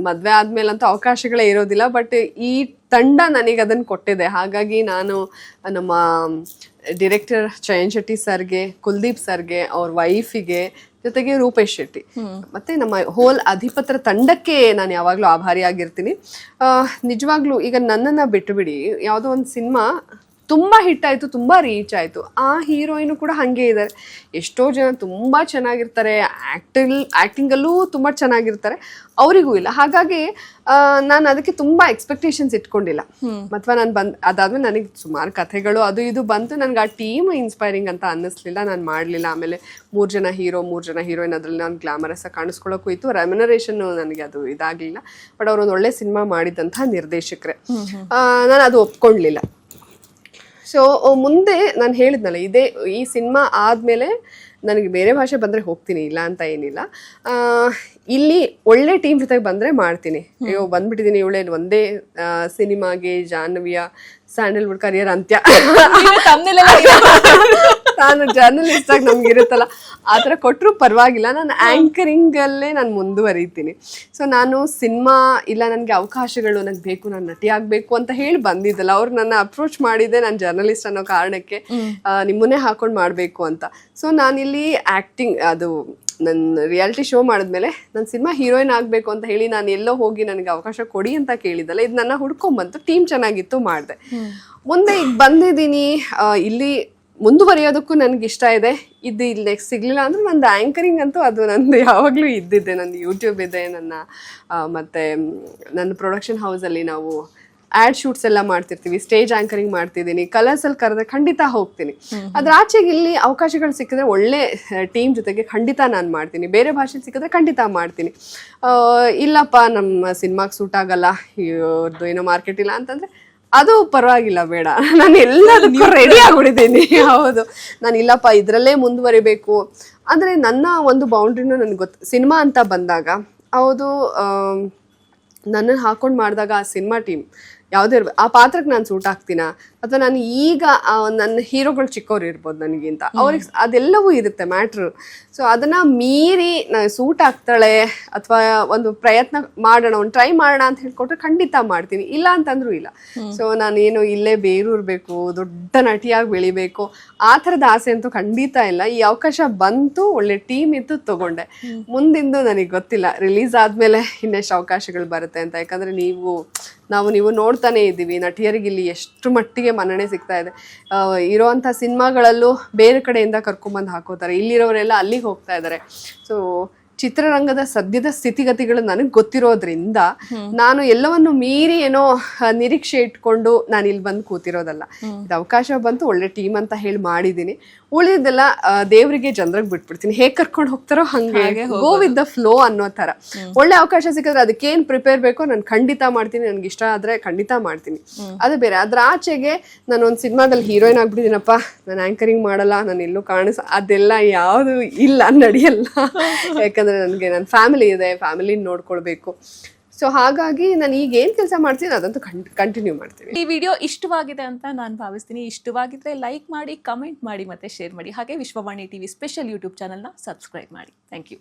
ಮದ್ವೆ ಆದ್ಮೇಲಂತೂ ಅವಕಾಶಗಳೇ ಇರೋದಿಲ್ಲ. ಬಟ್ ಈ ತಂಡ ನನಗೆ ಅದನ್ನು ಕೊಟ್ಟಿದೆ. ಹಾಗಾಗಿ ನಾನು ನಮ್ಮ ಡಿರೆಕ್ಟರ್ ಚಯನ್ ಶೆಟ್ಟಿ ಸರ್ಗೆ, ಕುಲ್ದೀಪ್ ಸರ್ಗೆ, ಅವ್ರ ವೈಫಿಗೆ, ಜೊತೆಗೆ ರೂಪೇಶ್ ಶೆಟ್ಟಿ ಮತ್ತೆ ನಮ್ಮ ಹೋಲ್ ಅಧಿಪತ್ರ ತಂಡಕ್ಕೆ ನಾನು ಯಾವಾಗಲೂ ಆಭಾರಿಯಾಗಿರ್ತೀನಿ. ನಿಜವಾಗ್ಲೂ ಈಗ ನನ್ನನ್ನು ಬಿಟ್ಟುಬಿಡಿ, ಯಾವುದೋ ಒಂದು ಸಿನಿಮಾ ತುಂಬ ಹಿಟ್ ಆಯಿತು, ತುಂಬ ರೀಚ್ ಆಯಿತು, ಆ ಹೀರೋಯಿನು ಕೂಡ ಹಾಗೆ ಇದ್ದಾರೆ. ಎಷ್ಟೋ ಜನ ತುಂಬ ಚೆನ್ನಾಗಿರ್ತಾರೆ, ಆ್ಯಕ್ಟಿಂಗಲ್ಲೂ ತುಂಬ ಚೆನ್ನಾಗಿರ್ತಾರೆ, ಅವರಿಗೂ ಇಲ್ಲ. ಹಾಗಾಗಿ ನಾನು ಅದಕ್ಕೆ ತುಂಬ ಎಕ್ಸ್ಪೆಕ್ಟೇಷನ್ಸ್ ಇಟ್ಕೊಂಡಿಲ್ಲ. ಅಥವಾ ನಾನು ಅದಾದ್ಮೇಲೆ ನನಗೆ ಸುಮಾರು ಕಥೆಗಳು ಅದು ಇದು ಬಂತು, ನನಗೆ ಆ ಟೀಮ್ ಇನ್ಸ್ಪೈರಿಂಗ್ ಅಂತ ಅನ್ನಿಸ್ಲಿಲ್ಲ, ನಾನು ಮಾಡಲಿಲ್ಲ. ಆಮೇಲೆ 3 ಜನ ಹೀರೋ 3 ಜನ ಹೀರೋಯಿನ್, ಅದರಲ್ಲಿ ನಾನು ಗ್ಲಾಮರಸ್ ಆಗಿ ಕಾಣಿಸ್ಕೊಳ್ಳೋಕ್ಕೂ ಇತ್ತು. ರೆಮ್ಯುನರೇಷನ್ನು ನನಗೆ ಅದು ಇದಾಗಲಿಲ್ಲ. ಬಟ್ ಅವರೊಂದು ಒಳ್ಳೆ ಸಿನಿಮಾ ಮಾಡಿದಂಥ ನಿರ್ದೇಶಕರೇ, ನಾನು ಅದು ಒಪ್ಕೊಳ್ಳಲಿಲ್ಲ. ಸೊ ಮುಂದೆ ನಾನು ಹೇಳಿದ್ನಲ್ಲ, ಈ ಸಿನಿಮಾ ಆದಮೇಲೆ ನನಗೆ ಬೇರೆ ಭಾಷೆ ಬಂದರೆ ಹೋಗ್ತೀನಿ, ಇಲ್ಲ ಅಂತ ಏನಿಲ್ಲ. ಇಲ್ಲಿ ಒಳ್ಳೆ ಟೀಮ್ ಜೊತೆಗೆ ಬಂದರೆ ಮಾಡ್ತೀನಿ. ಅಯ್ಯೋ ಬಂದ್ಬಿಟ್ಟಿದ್ದೀನಿ ಇವಳೇ ಒಂದೇ ಸಿನಿಮಾಗೆ ಜಾಹ್ನವಿಯ ಸ್ಯಾಂಡಲ್ವುಡ್ ಕರಿಯರ್ ಅಂತ್ಯ, ನಾನು ಜರ್ನಲಿಸ್ಟ್ ಆಗಿ ನಮ್ಗೆ ಇರುತ್ತಲ್ಲ ಆ ಥರ ಕೊಟ್ಟರು ಪರವಾಗಿಲ್ಲ, ನಾನು ಆ್ಯಂಕರಿಂಗಲ್ಲೇ ನಾನು ಮುಂದುವರಿತೀನಿ. ಸೊ ನಾನು ಸಿನಿಮಾ ಇಲ್ಲ, ನನಗೆ ಅವಕಾಶಗಳು ನನಗೆ ಬೇಕು, ನಾನು ನಟಿ ಆಗಬೇಕು ಅಂತ ಹೇಳಿ ಬಂದಿದ್ದಲ್ಲ. ಅವ್ರು ನನ್ನ ಅಪ್ರೋಚ್ ಮಾಡಿದ್ದೆ ನಾನು ಜರ್ನಲಿಸ್ಟ್ ಅನ್ನೋ ಕಾರಣಕ್ಕೆ, ನಿಮ್ಮನ್ನೇ ಹಾಕೊಂಡು ಮಾಡಬೇಕು ಅಂತ. ಸೊ ನಾನಿಲ್ಲಿ ಆ್ಯಕ್ಟಿಂಗ್, ಅದು ನನ್ನ ರಿಯಾಲಿಟಿ ಶೋ ಮಾಡಿದ್ಮೇಲೆ ನಾನು ಸಿನಿಮಾ ಹೀರೋಯಿನ್ ಆಗಬೇಕು ಅಂತ ಹೇಳಿ ನಾನು ಎಲ್ಲೋ ಹೋಗಿ ನನಗೆ ಅವಕಾಶ ಕೊಡಿ ಅಂತ ಕೇಳಿದ್ದಲ್ಲ, ಇದು ನನ್ನ ಹುಡ್ಕೊಂಬಂತು, ಟೀಮ್ ಚೆನ್ನಾಗಿತ್ತು, ಮಾಡಿದೆ. ಮುಂದೆ ಈಗ ಬಂದಿದ್ದೀನಿ, ಇಲ್ಲಿ ಮುಂದುವರಿಯೋದಕ್ಕೂ ನನಗೆ ಇಷ್ಟ ಇದೆ. ಇದು ಇಲ್ಲಿ ನೆಕ್ಸ್ಟ್ ಸಿಗಲಿಲ್ಲ ಅಂದರೆ ನಂದು ಆ್ಯಂಕರಿಂಗ್ ಅಂತೂ ಅದು ನಂದು ಯಾವಾಗಲೂ ಇದ್ದಿದ್ದೆ. ನಂದು ಯೂಟ್ಯೂಬ್ ಇದೆ, ಮತ್ತು ನನ್ನ ಪ್ರೊಡಕ್ಷನ್ ಹೌಸಲ್ಲಿ ನಾವು ಆ್ಯಡ್ ಶೂಟ್ಸ್ ಎಲ್ಲ ಮಾಡ್ತಿರ್ತೀವಿ, ಸ್ಟೇಜ್ ಆ್ಯಂಕರಿಂಗ್ ಮಾಡ್ತಿದ್ದೀನಿ. ಕಲರ್ಸಲ್ಲಿ ಕರೆದ್ರೆ ಖಂಡಿತ ಹೋಗ್ತೀನಿ. ಅದ್ರ ಆಚೆಗೆ ಇಲ್ಲಿ ಅವಕಾಶಗಳು ಸಿಕ್ಕಿದ್ರೆ ಒಳ್ಳೆ ಟೀಮ್ ಜೊತೆಗೆ ಖಂಡಿತ ನಾನು ಮಾಡ್ತೀನಿ. ಬೇರೆ ಭಾಷೆಲಿ ಸಿಕ್ಕಿದ್ರೆ ಖಂಡಿತ ಮಾಡ್ತೀನಿ. ಇಲ್ಲಪ್ಪ ನಮ್ಮ ಸಿನಿಮಾಗೆ ಸೂಟ್ ಆಗಲ್ಲ, ಇವ್ರದ್ದು ಏನೋ ಮಾರ್ಕೆಟ್ ಇಲ್ಲ ಅಂತಂದರೆ ಅದು ಪರವಾಗಿಲ್ಲ, ಬೇಡ, ನಾನು ಎಲ್ಲದಕ್ಕೂ ರೆಡಿ ಆಗಿಬಿಟ್ಟಿದ್ದೀನಿ. ಹೌದು, ನಾನು ಇಲ್ಲಪ್ಪ ಇದರಲ್ಲೇ ಮುಂದುವರಿಬೇಕು ಅಂದರೆ ನನ್ನ ಒಂದು ಬೌಂಡ್ರಿನೂ ನನಗೆ ಗೊತ್ತು. ಸಿನಿಮಾ ಅಂತ ಬಂದಾಗ ಹೌದು, ನನ್ನನ್ನು ಹಾಕೊಂಡು ಮಾಡಿದಾಗ ಆ ಸಿನಿಮಾ ಟೀಮ್ ಯಾವುದೇ ಇರ್ಬೋದು, ಆ ಪಾತ್ರಕ್ಕೆ ನಾನು ಸೂಟ್ ಆಗ್ತೀನಾ, ಅಥವಾ ನಾನು ಈಗ ನನ್ನ ಹೀರೋಗಳು ಚಿಕ್ಕವ್ರು ಇರ್ಬೋದು ನನಗಿಂತ, ಅವ್ರಿಗೆ ಅದೆಲ್ಲವೂ ಇರುತ್ತೆ ಮ್ಯಾಟ್ರು. ಸೊ ಅದನ್ನು ಮೀರಿ ನಾನು ಸೂಟ್ ಆಗ್ತಾಳೆ ಅಥವಾ ಒಂದು ಪ್ರಯತ್ನ ಮಾಡೋಣ, ಒಂದು ಟ್ರೈ ಮಾಡೋಣ ಅಂತ ಹೇಳ್ಕೊಟ್ರೆ ಖಂಡಿತ ಮಾಡ್ತೀನಿ, ಇಲ್ಲ ಅಂತಂದ್ರೂ ಇಲ್ಲ. ಸೊ ನಾನೇನು ಇಲ್ಲೇ ಬೇರೂರ್ಬೇಕು, ದೊಡ್ಡ ನಟಿಯಾಗಿ ಬೆಳಿಬೇಕು ಆ ಥರದ ಆಸೆ ಅಂತೂ ಖಂಡಿತ ಇಲ್ಲ. ಈ ಅವಕಾಶ ಬಂತು, ಒಳ್ಳೆ ಟೀಮ್ ಇತ್ತು, ತಗೊಂಡೆ. ಮುಂದಿಂದು ನನಗೆ ಗೊತ್ತಿಲ್ಲ ರಿಲೀಸ್ ಆದಮೇಲೆ ಇನ್ನೆಷ್ಟು ಅವಕಾಶಗಳು ಬರುತ್ತೆ ಅಂತ. ಯಾಕಂದರೆ ನೀವು ನೋಡ್ತಾನೆ ಇದ್ದೀವಿ, ನಟಿಯರಿಗೆ ಇಲ್ಲಿ ಎಷ್ಟು ಮಟ್ಟಿಗೆ ಮನ್ನಣೆ ಸಿಗ್ತಾ ಇದೆ. ಇರೋವಂಥ ಸಿನಿಮಾಗಳಲ್ಲೂ ಬೇರೆ ಕಡೆಯಿಂದ ಕರ್ಕೊಂಬಂದು ಹಾಕೋತಾರೆ, ಇಲ್ಲಿರೋರೆಲ್ಲ ಅಲ್ಲಿಗೆ ಹೋಗ್ತಾ ಇದ್ದಾರೆ. ಸೊ ಚಿತ್ರರಂಗದ ಸದ್ಯದ ಸ್ಥಿತಿಗತಿಗಳು ನನಗೆ ಗೊತ್ತಿರೋದ್ರಿಂದ ನಾನು ಎಲ್ಲವನ್ನು ಮೀರಿ ಏನೋ ನಿರೀಕ್ಷೆ ಇಟ್ಕೊಂಡು ನಾನು ಇಲ್ಲಿ ಬಂದು ಕೂತಿರೋದಲ್ಲ. ಇದು ಅವಕಾಶ ಬಂತು, ಒಳ್ಳೆ ಟೀಮ್ ಅಂತ ಹೇಳಿ ಮಾಡಿದ್ದೀನಿ. ಉಳಿದೆಲ್ಲ ದೇವರಿಗೆ ಜನರಿಗೆ ಬಿಟ್ಬಿಡ್ತೀನಿ, ಹೇಗೆ ಕರ್ಕೊಂಡು ಹೋಗ್ತಾರೋ ಹಂಗೆ ಗೋ ವಿತ್ ದ ಫ್ಲೋ ಅನ್ನೋ ಥರ. ಒಳ್ಳೆ ಅವಕಾಶ ಸಿಕ್ಕಿದ್ರೆ ಅದಕ್ಕೇನು ಪ್ರಿಪೇರ್ ಬೇಕೋ ನಾನು ಖಂಡಿತ ಮಾಡ್ತೀನಿ, ನನಗೆ ಇಷ್ಟ ಆದರೆ ಖಂಡಿತ ಮಾಡ್ತೀನಿ, ಅದು ಬೇರೆ. ಅದ್ರ ಆಚೆಗೆ ನಾನು ಒಂದು ಸಿನಿಮಾದಲ್ಲಿ ಹೀರೋಯಿನ್ ಆಗ್ಬಿಟ್ಟಿದ್ದೀನಪ್ಪ, ನಾನು ಆ್ಯಂಕರಿಂಗ್ ಮಾಡಲ್ಲ, ನಾನು ಎಲ್ಲೂ ಅದೆಲ್ಲ ಯಾವುದು ಇಲ್ಲ, ನಡೆಯಲ್ಲ. ಯಾಕಂದರೆ ನನಗೆ ನನ್ನ ಫ್ಯಾಮಿಲಿ ಇದೆ, ಫ್ಯಾಮಿಲಿನ ನೋಡ್ಕೊಳ್ಬೇಕು. ಸೊ ಹಾಗಾಗಿ ನಾನು ಈಗ ಏನು ಕೆಲಸ ಮಾಡ್ತೀನಿ ಅದಂತೂ ಕಂಟಿನ್ಯೂ ಮಾಡ್ತೀನಿ. ಈ ವಿಡಿಯೋ ಇಷ್ಟವಾಗಿದೆ ಅಂತ ನಾನು ಭಾವಿಸ್ತೀನಿ. ಇಷ್ಟವಾಗಿದ್ರೆ ಲೈಕ್ ಮಾಡಿ, ಕಮೆಂಟ್ ಮಾಡಿ, ಮತ್ತೆ ಶೇರ್ ಮಾಡಿ. ಹಾಗೆ ವಿಶ್ವವಾಣಿ ಟಿವಿ ಸ್ಪೆಷಲ್ ಯೂಟ್ಯೂಬ್ ಚಾನಲ್ನ ಸಬ್ಸ್ಕ್ರೈಬ್ ಮಾಡಿ. Thank you.